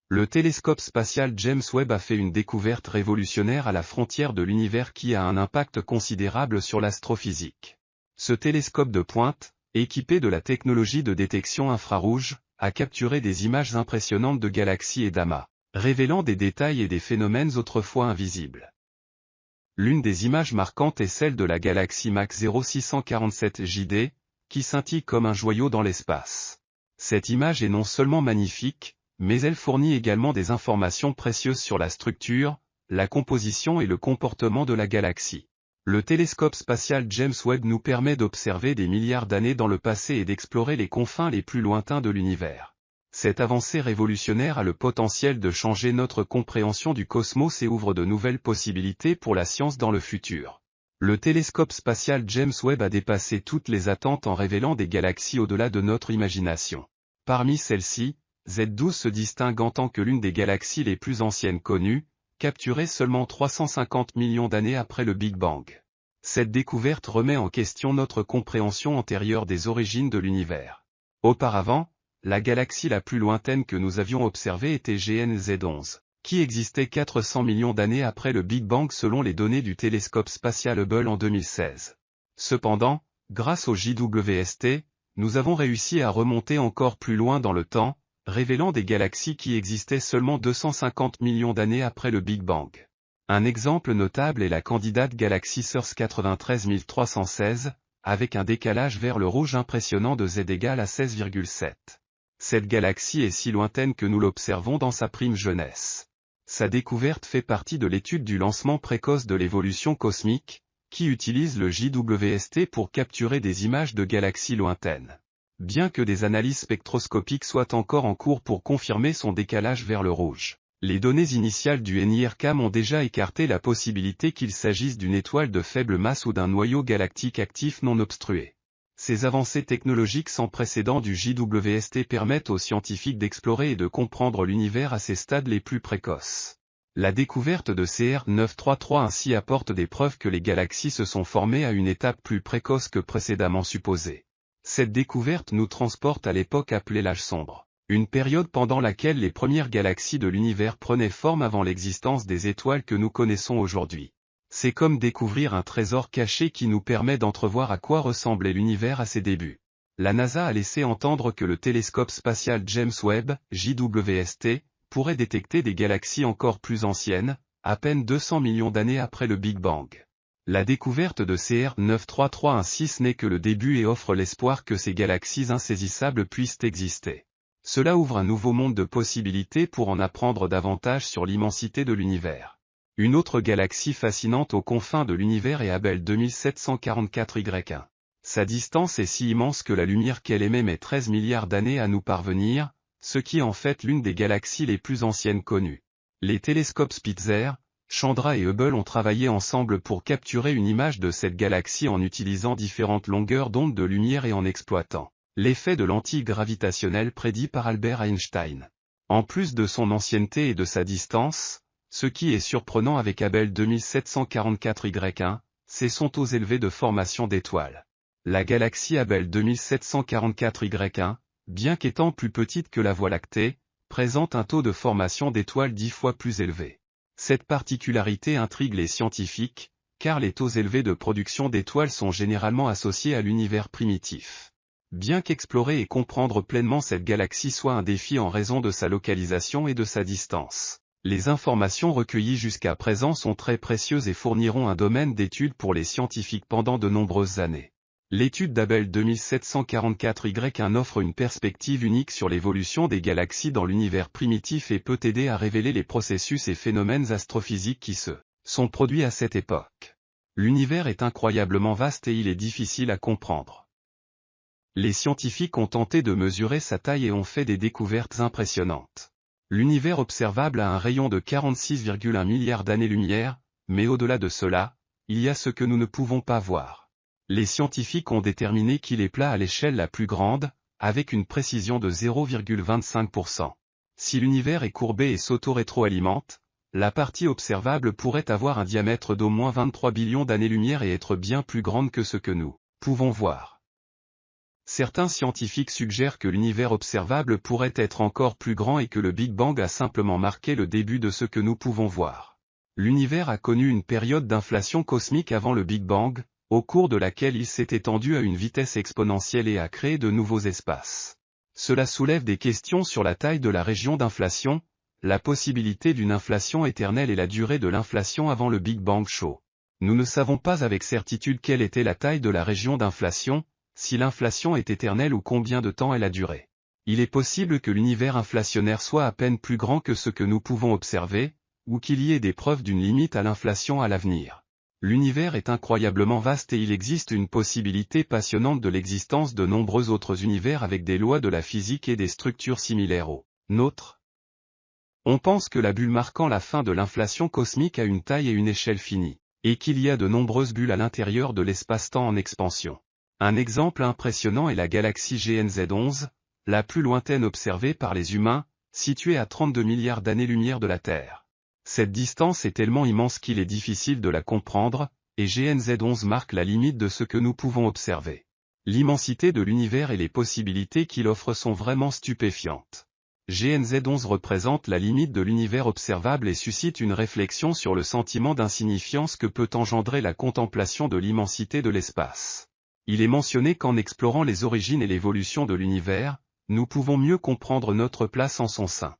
Le télescope spatial James Webb a fait une découverte révolutionnaire à la frontière de l'univers qui a un impact considérable sur l'astrophysique. Ce télescope de pointe, équipé de la technologie de détection infrarouge, a capturé des images impressionnantes de galaxies et d'amas, révélant des détails et des phénomènes autrefois invisibles. L'une des images marquantes est celle de la galaxie Mach 0647 JD, qui scintille comme un joyau dans l'espace. Cette image est non seulement magnifique, mais elle fournit également des informations précieuses sur la structure, la composition et le comportement de la galaxie. Le télescope spatial James Webb nous permet d'observer des milliards d'années dans le passé et d'explorer les confins les plus lointains de l'univers. Cette avancée révolutionnaire a le potentiel de changer notre compréhension du cosmos et ouvre de nouvelles possibilités pour la science dans le futur. Le télescope spatial James Webb a dépassé toutes les attentes en révélant des galaxies au-delà de notre imagination. Parmi celles-ci, Z12 se distingue en tant que l'une des galaxies les plus anciennes connues, capturée seulement 350 millions d'années après le Big Bang. Cette découverte remet en question notre compréhension antérieure des origines de l'univers. Auparavant, la galaxie la plus lointaine que nous avions observée était GN-Z11, qui existait 400 millions d'années après le Big Bang selon les données du télescope spatial Hubble en 2016. Cependant, grâce au JWST, nous avons réussi à remonter encore plus loin dans le temps, révélant des galaxies qui existaient seulement 250 millions d'années après le Big Bang. Un exemple notable est la candidate galaxie Source 93316, avec un décalage vers le rouge impressionnant de Z égale à 16,7. Cette galaxie est si lointaine que nous l'observons dans sa prime jeunesse. Sa découverte fait partie de l'étude du lancement précoce de l'évolution cosmique, qui utilise le JWST pour capturer des images de galaxies lointaines. Bien que des analyses spectroscopiques soient encore en cours pour confirmer son décalage vers le rouge, les données initiales du NIRCam ont déjà écarté la possibilité qu'il s'agisse d'une étoile de faible masse ou d'un noyau galactique actif non obstrué. Ces avancées technologiques sans précédent du JWST permettent aux scientifiques d'explorer et de comprendre l'univers à ses stades les plus précoces. La découverte de CR933 ainsi apporte des preuves que les galaxies se sont formées à une étape plus précoce que précédemment supposée. Cette découverte nous transporte à l'époque appelée l'âge sombre, une période pendant laquelle les premières galaxies de l'univers prenaient forme avant l'existence des étoiles que nous connaissons aujourd'hui. C'est comme découvrir un trésor caché qui nous permet d'entrevoir à quoi ressemblait l'univers à ses débuts. La NASA a laissé entendre que le télescope spatial James Webb, JWST, pourrait détecter des galaxies encore plus anciennes, à peine 200 millions d'années après le Big Bang. La découverte de CR93316 n'est que le début et offre l'espoir que ces galaxies insaisissables puissent exister. Cela ouvre un nouveau monde de possibilités pour en apprendre davantage sur l'immensité de l'univers. Une autre galaxie fascinante aux confins de l'univers est Abell 2744Y1. Sa distance est si immense que la lumière qu'elle émet met 13 milliards d'années à nous parvenir, ce qui est en fait l'une des galaxies les plus anciennes connues. Les télescopes Spitzer, Chandra et Hubble ont travaillé ensemble pour capturer une image de cette galaxie en utilisant différentes longueurs d'onde de lumière et en exploitant l'effet de lentille gravitationnelle prédit par Albert Einstein. En plus de son ancienneté et de sa distance, ce qui est surprenant avec Abell 2744Y1, c'est son taux élevé de formation d'étoiles. La galaxie Abell 2744Y1, bien qu'étant plus petite que la Voie lactée, présente un taux de formation d'étoiles 10 fois plus élevé. Cette particularité intrigue les scientifiques, car les taux élevés de production d'étoiles sont généralement associés à l'univers primitif. Bien qu'explorer et comprendre pleinement cette galaxie soit un défi en raison de sa localisation et de sa distance, les informations recueillies jusqu'à présent sont très précieuses et fourniront un domaine d'étude pour les scientifiques pendant de nombreuses années. L'étude d'Abell 2744Y1 offre une perspective unique sur l'évolution des galaxies dans l'univers primitif et peut aider à révéler les processus et phénomènes astrophysiques qui se sont produits à cette époque. L'univers est incroyablement vaste et il est difficile à comprendre. Les scientifiques ont tenté de mesurer sa taille et ont fait des découvertes impressionnantes. L'univers observable a un rayon de 46,1 milliards d'années-lumière, mais au-delà de cela, il y a ce que nous ne pouvons pas voir. Les scientifiques ont déterminé qu'il est plat à l'échelle la plus grande, avec une précision de 0,25%. Si l'univers est courbé et s'auto-rétroalimente, la partie observable pourrait avoir un diamètre d'au moins 23 billions d'années-lumière et être bien plus grande que ce que nous pouvons voir. Certains scientifiques suggèrent que l'univers observable pourrait être encore plus grand et que le Big Bang a simplement marqué le début de ce que nous pouvons voir. L'univers a connu une période d'inflation cosmique avant le Big Bang, au cours de laquelle il s'est étendu à une vitesse exponentielle et a créé de nouveaux espaces. Cela soulève des questions sur la taille de la région d'inflation, la possibilité d'une inflation éternelle et la durée de l'inflation avant le Big Bang chaud. Nous ne savons pas avec certitude quelle était la taille de la région d'inflation, si l'inflation est éternelle ou combien de temps elle a duré. Il est possible que l'univers inflationnaire soit à peine plus grand que ce que nous pouvons observer, ou qu'il y ait des preuves d'une limite à l'inflation à l'avenir. L'univers est incroyablement vaste et il existe une possibilité passionnante de l'existence de nombreux autres univers avec des lois de la physique et des structures similaires aux nôtres. On pense que la bulle marquant la fin de l'inflation cosmique a une taille et une échelle finies, et qu'il y a de nombreuses bulles à l'intérieur de l'espace-temps en expansion. Un exemple impressionnant est la galaxie GNZ11, la plus lointaine observée par les humains, située à 32 milliards d'années-lumière de la Terre. Cette distance est tellement immense qu'il est difficile de la comprendre, et GNZ11 marque la limite de ce que nous pouvons observer. L'immensité de l'univers et les possibilités qu'il offre sont vraiment stupéfiantes. GNZ11 représente la limite de l'univers observable et suscite une réflexion sur le sentiment d'insignifiance que peut engendrer la contemplation de l'immensité de l'espace. Il est mentionné qu'en explorant les origines et l'évolution de l'univers, nous pouvons mieux comprendre notre place en son sein.